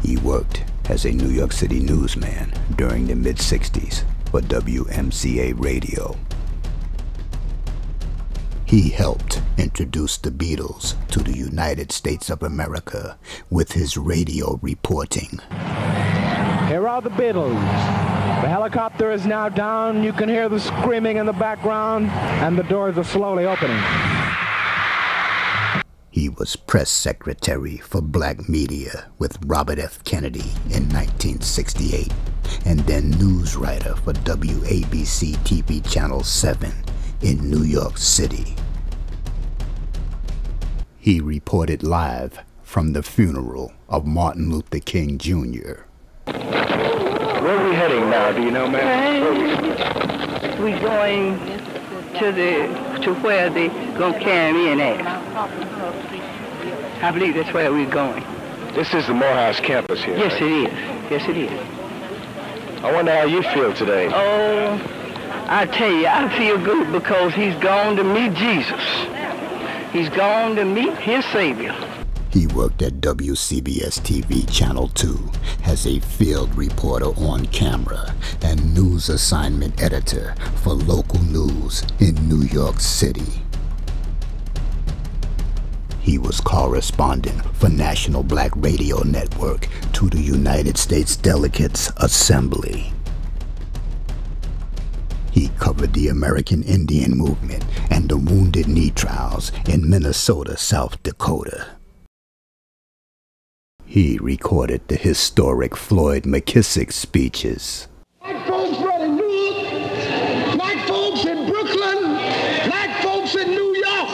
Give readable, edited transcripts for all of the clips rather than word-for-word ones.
He worked as a New York City newsman during the mid-60s for WMCA Radio. He helped introduce the Beatles to the United States of America with his radio reporting. Here are the Beatles. The helicopter is now down. You can hear the screaming in the background, and the doors are slowly opening. He was press secretary for black media with Robert F. Kennedy in 1968, and then news writer for WABC TV Channel 7 in New York City. He reported live from the funeral of Martin Luther King Jr. Where are we heading now? Do you know, ma'am? We're going to where they gonna carry me in at. I believe that's where we're going. This is the Morehouse campus here. Yes, right? it is. Yes, it is. I wonder how you feel today. Oh, I tell you, I feel good because he's gone to meet Jesus. He's gone to meet his Savior. He worked at WCBS TV Channel 2 as a field reporter on camera and news assignment editor for local news in New York City. He was correspondent for National Black Radio Network to the United States Delegates Assembly. He covered the American Indian movement and the Wounded Knee trials in Minnesota, South Dakota. He recorded the historic Floyd McKissick speeches. Black folks running Newark, black folks in Brooklyn, black folks in New York.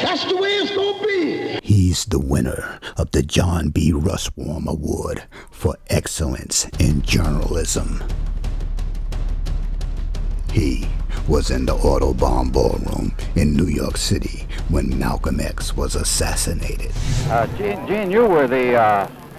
That's the way it's gonna be. He's the winner of the John B. Russwurm Award for Excellence in Journalism. He was in the Autobahn Ballroom in New York City when Malcolm X was assassinated. Gene, you were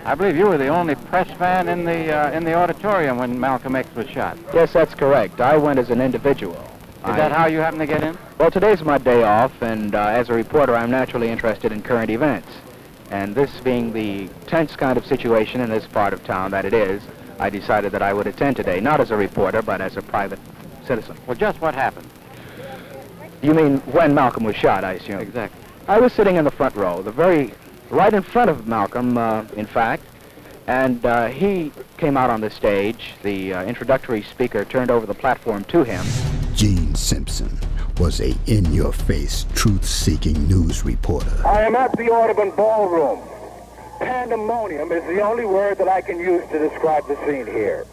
I believe you were the only press fan in the auditorium when Malcolm X was shot. Yes, that's correct. I went as an individual. Is that how you happened to get in? Well, today's my day off, and as a reporter, I'm naturally interested in current events. And this being the tense kind of situation in this part of town that it is, I decided that I would attend today, not as a reporter, but as a private citizen. Well, just what happened? You mean when Malcolm was shot, I assume? Exactly. I was sitting in the front row, right in front of Malcolm, in fact, and he came out on the stage. The introductory speaker turned over the platform to him. Gene Simpson was a in-your-face, truth-seeking news reporter. I am at the Audubon Ballroom. Pandemonium is the only word that I can use to describe the scene here.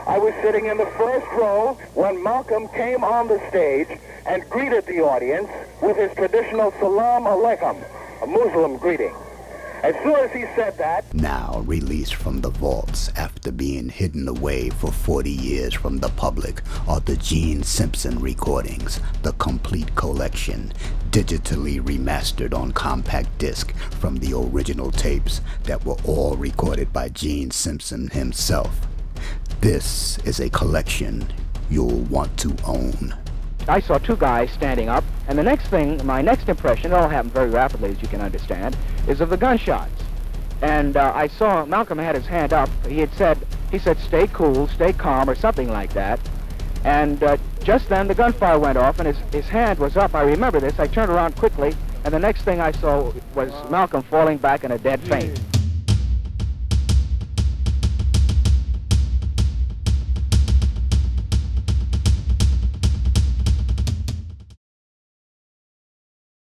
I was sitting in the first row when Malcolm came on the stage and greeted the audience with his traditional Salam Alaikum, a Muslim greeting. As soon as he said that... Now released from the vaults after being hidden away for 40 years from the public are the Gene Simpson recordings, the complete collection, digitally remastered on compact disc from the original tapes that were all recorded by Gene Simpson himself. This is a collection you'll want to own. I saw two guys standing up, and the next thing, my next impression, it all happened very rapidly, as you can understand, is of the gunshots. And I saw Malcolm had his hand up. He said, stay cool, stay calm, or something like that. And just then, the gunfire went off, and his hand was up. I remember this. I turned around quickly, and the next thing I saw was Malcolm falling back in a dead faint.